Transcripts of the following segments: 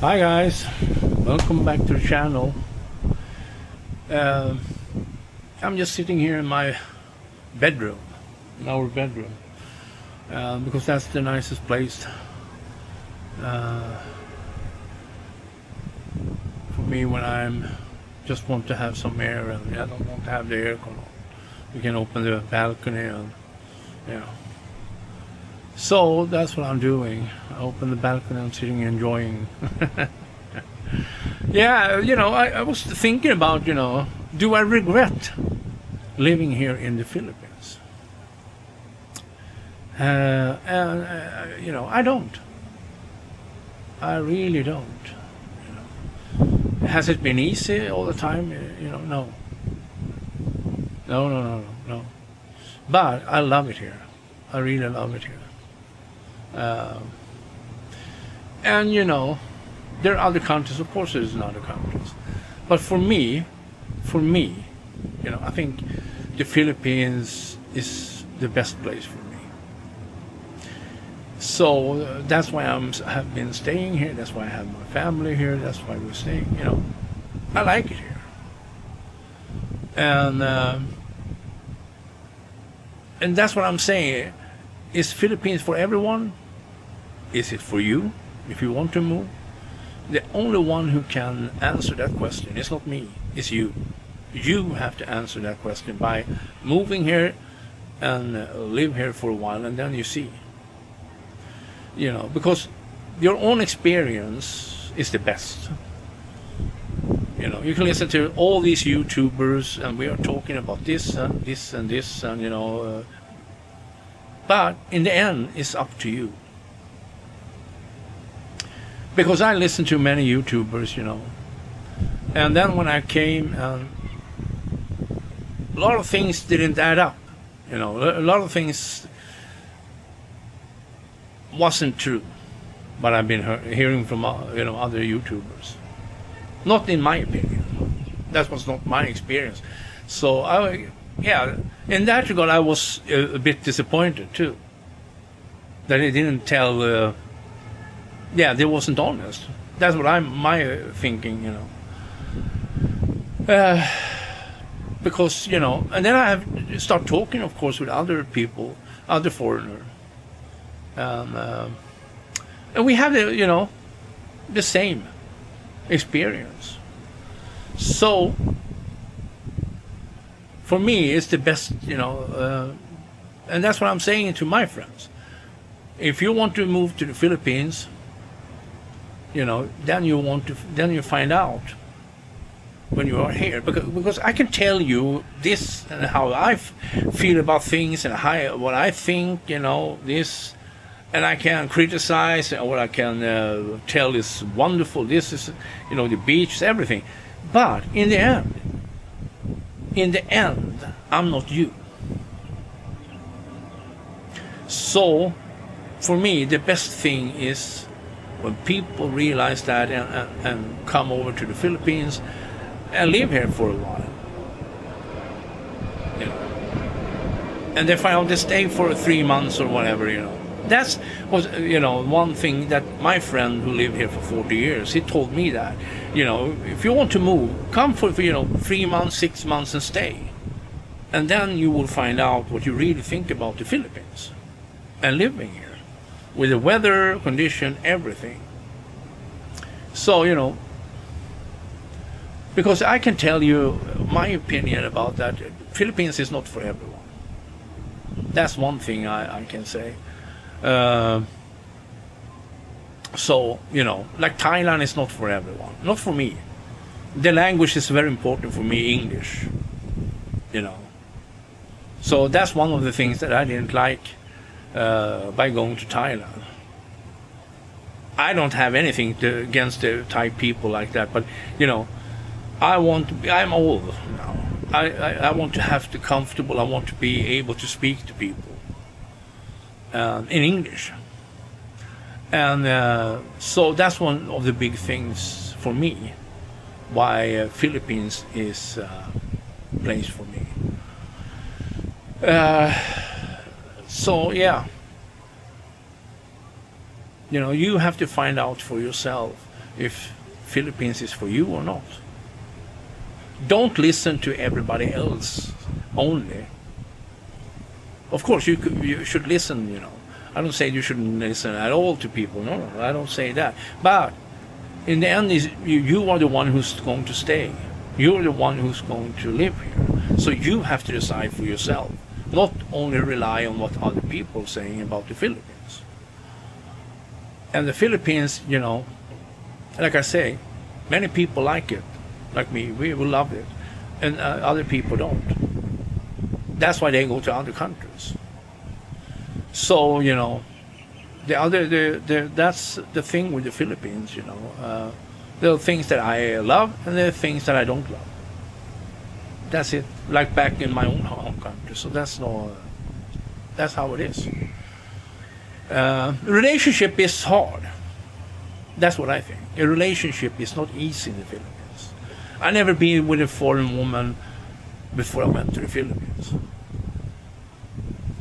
Hi guys, welcome back to the channel. Uh, I'm just sitting here in my bedroom, in our bedroom, because that's the nicest place uh, for me when I'm just want to have some air and I don't want to have the aircon on. We can open the balcony and yeah. So that's what I'm doing. I open the balcony. I'm sitting enjoying. Yeah, I was thinking about, do I regret living here in the Philippines? I don't. I really don't. Has it been easy all the time? No. No, no, no, no, no. But I love it here. I really love it here. And there are other countries, of course there's other countries, but for me, I think the Philippines is the best place for me. So that's why have been staying here. That's why I have my family here. That's why we're staying. I like it here, and that's what I'm saying. Is Philippines for everyone? Is it for you if you want to move? The only one who can answer that question is not me, it's you. You have to answer that question by moving here and live here for a while, and then you see. Because your own experience is the best. You can listen to all these YouTubers, and we are talking about this and this and this, and but in the end, it's up to you. Because I listened to many YouTubers, and then when I came, a lot of things didn't add up. A lot of things wasn't true. But I've been hearing from other YouTubers. Not in my opinion. That was not my experience. So in that regard, I was a bit disappointed too. That he didn't tell. They wasn't honest. That's what my thinking. Because and then I have start talking, of course, with other people, other foreigners, and we have the same experience. So for me, it's the best, and that's what I'm saying to my friends. If you want to move to the Philippines, then you find out when you are here, because I can tell you this and how I feel about things and what I think, this, and I can criticize, or I can tell is wonderful. This is, the beach, everything. But in the end, I'm not you. So, for me, the best thing is when people realize that and come over to the Philippines and live here for a while. And they find out they stay for 3 months or whatever. That's was one thing that my friend who lived here for 40 years, he told me that, if you want to move, come for 3 months, 6 months and stay. And then you will find out what you really think about the Philippines and living here, with the weather, condition, everything. So, because I can tell you my opinion about that, Philippines is not for everyone. That's one thing I can say. So, like Thailand is not for everyone. Not for me. The language is very important for me, English. So that's one of the things that I didn't like by going to Thailand. I don't have anything against the Thai people like that, but I'm old now. I want to have the comfortable. I want to be able to speak to people in English, and so that's one of the big things for me. Why Philippines is a place for me. So yeah. You have to find out for yourself if Philippines is for you or not. Don't listen to everybody else only. Of course, you should listen, you know. I don't say you shouldn't listen at all to people. No, I don't say that. But in the end, you are the one who's going to stay. You're the one who's going to live here. So you have to decide for yourself. Not only rely on what other people are saying about the Philippines. And the Philippines, you know, like I say, many people like it. Like me, we will love it. And other people don't. That's why they go to other countries. So, you know, that's the thing with the Philippines, you know. There are things that I love and there are things that I don't love. That's it. Like back in my own home country. So that's how it is. Relationship is hard. That's what I think. A relationship is not easy in the Philippines. I never been with a foreign woman before I went to the Philippines.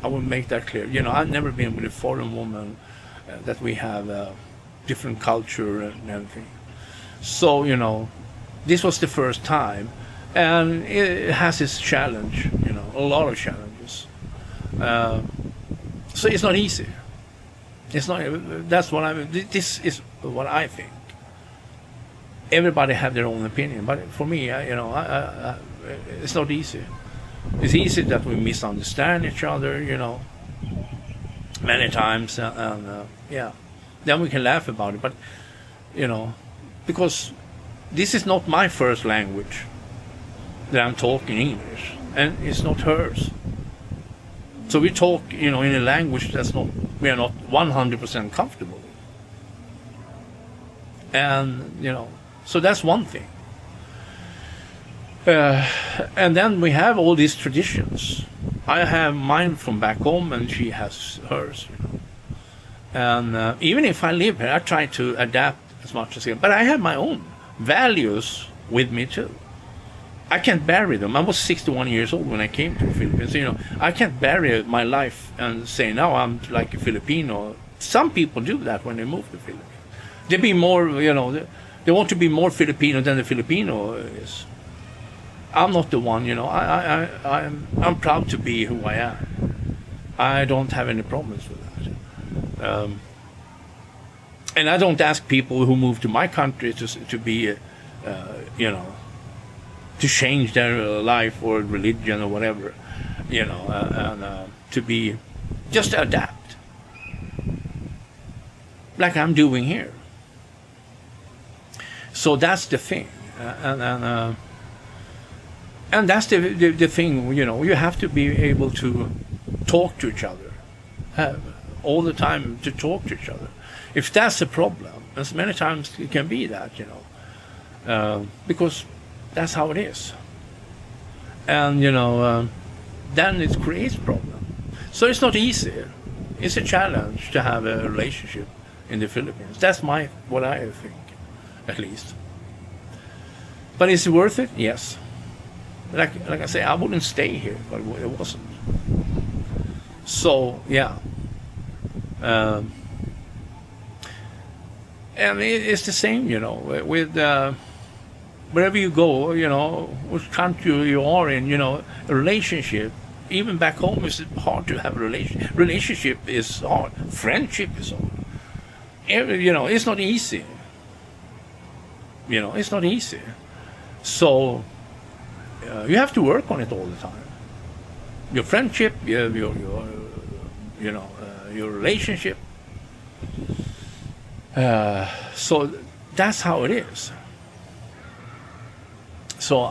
I will make that clear. You know, I've never been with a foreign woman that we have different culture and everything. So, you know, this was the first time, and it has its challenge, you know, a lot of challenges. So it's not easy. It's not. That's what this is what I think. Everybody have their own opinion, but for me, it's not easy. It's easy that we misunderstand each other, you know, many times, and yeah, then we can laugh about it. But you know, because this is not my first language that I'm talking English, and it's not hers. So we talk, you know, in a language we are not 100% comfortable with. And, you know, so that's one thing. And then we have all these traditions. I have mine from back home and she has hers, you know. And even if I live here, I try to adapt as much as I can. But I have my own values with me too. I can't bury them. I was 61 years old when I came to the Philippines. You know, I can't bury my life and say, now I'm like a Filipino. Some people do that when they move to the Philippines. They be more, you know, they want to be more Filipino than the Filipino is. I'm not the one, you know. I'm proud to be who I am. I don't have any problems with that. And I don't ask people who move to my country to be, you know, to change their life or religion or whatever, you know, and to be, just to adapt, like I'm doing here. So that's the thing, and that's the thing, you know. You have to be able to talk to each other, all the time to talk to each other. If that's a problem, as many times it can be that, you know, because that's how it is. And, you know, then it creates problem. So it's not easy. It's a challenge to have a relationship in the Philippines. That's what I think, at least. But is it worth it? Yes. Like I say, I wouldn't stay here, but it wasn't. So, yeah. And it's the same, you know, with wherever you go, you know, which country you are in, you know, a relationship, even back home, is hard to have a relationship. Relationship is hard. Friendship is hard. You know, it's not easy. You know, it's not easy. So you have to work on it all the time. Your friendship, your you know, your relationship. So that's how it is. So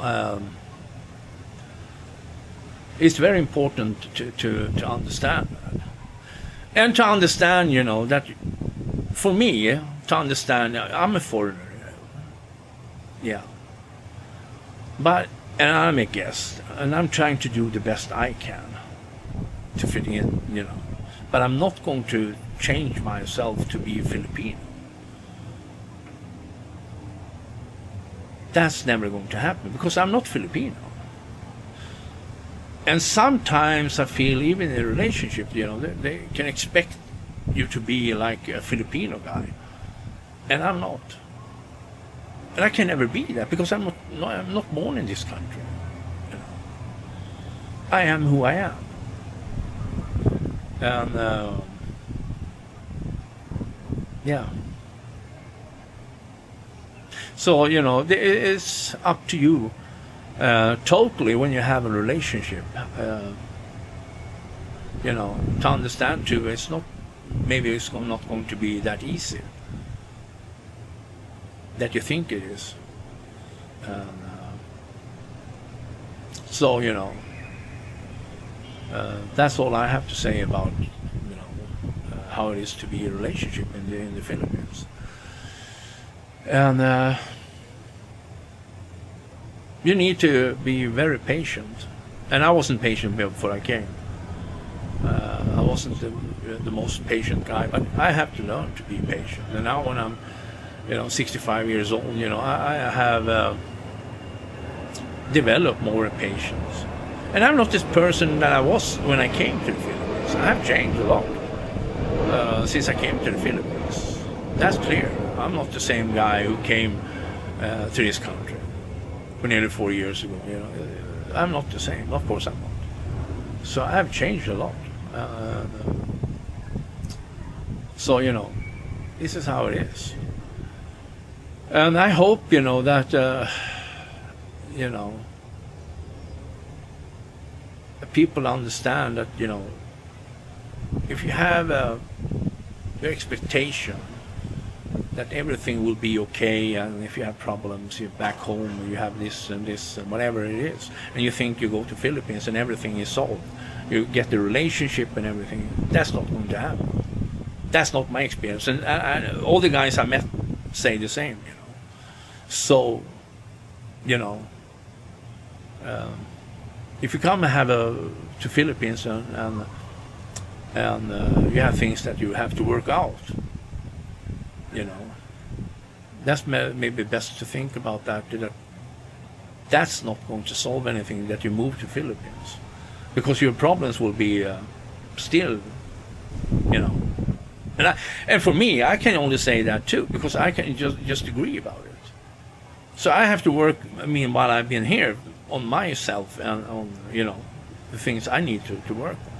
it's very important to understand that, and to understand, you know, that for me to understand, I'm a foreigner, yeah, but and I'm a guest, and I'm trying to do the best I can to fit in, you know, but I'm not going to change myself to be a Filipino. That's never going to happen, because I'm not Filipino. And sometimes I feel, even in a relationship, you know, they can expect you to be like a Filipino guy, and I'm not. And I can never be that because I'm not born in this country. You know. I am who I am. And yeah. So, you know, it's up to you totally when you have a relationship, you know, to understand too, it's not, maybe it's not going to be that easy that you think it is. So, you know, that's all I have to say about, you know, how it is to be a relationship in the Philippines. And you need to be very patient. And I wasn't patient before I came. I wasn't the most patient guy, but I have to learn to be patient. And now when I'm, you know, 65 years old, you know, I have developed more patience. And I'm not this person that I was when I came to the Philippines. I have changed a lot since I came to the Philippines. That's clear. I'm not the same guy who came to this country for nearly 4 years ago. You know, I'm not the same. Of course, I'm not. So I have changed a lot. So, you know, this is how it is. And I hope, you know, that you know, people understand that, you know, if you have your expectation that everything will be okay, and if you have problems, you're back home, you have this and whatever it is, and you think you go to Philippines and everything is solved, you get the relationship and everything, that's not going to happen. That's not my experience, and all the guys I met say the same, you know. So, you know, if you come and have to Philippines and you have things that you have to work out, you know, that's maybe best to think about that. That's not going to solve anything that you move to Philippines, because your problems will be still, you know. And for me, I can only say that too, because I can just agree about it. So I have to work, I mean, while I've been here, on myself and on, you know, the things I need to work on.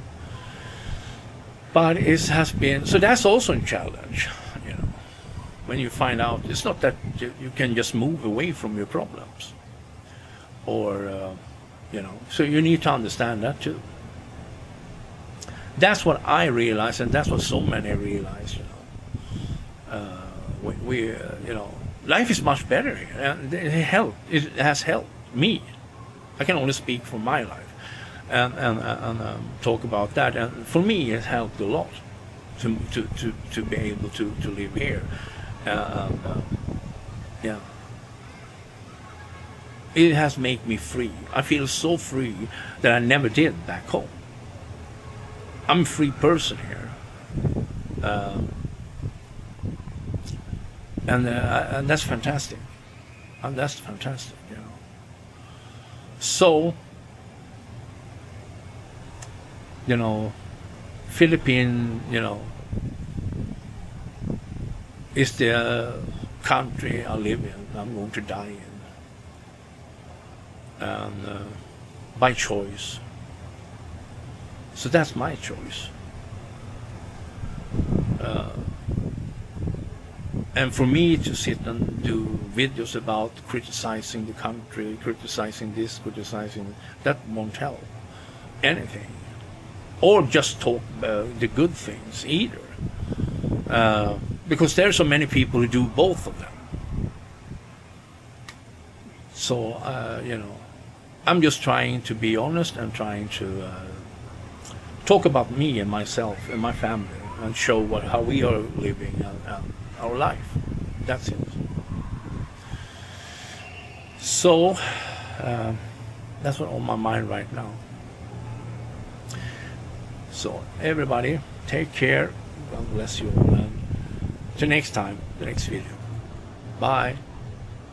But it has been, so that's also a challenge, you know, when you find out, it's not that you can just move away from your problems. Or, you know, so you need to understand that too. That's what I realize, and that's what so many realize, you know. You know, life is much better here, and it has helped me. I can only speak for my life and talk about that. And for me, it helped a lot to be able to live here. Yeah, it has made me free. I feel so free that I never did back home. I'm a free person here, and that's fantastic. And that's fantastic, you know. So, you know, Philippines, you know, is the country I live in. I'm going to die in, and by choice. So that's my choice. And for me to sit and do videos about criticizing the country, criticizing this, criticizing that, won't help anything. Or just talk about the good things either. Because there are so many people who do both of them. So, you know, I'm just trying to be honest and trying to talk about me and myself and my family and show how we are living and our life. That's it. So that's what's on my mind right now. So everybody, take care. God bless you all. And till next time, the next video. Bye.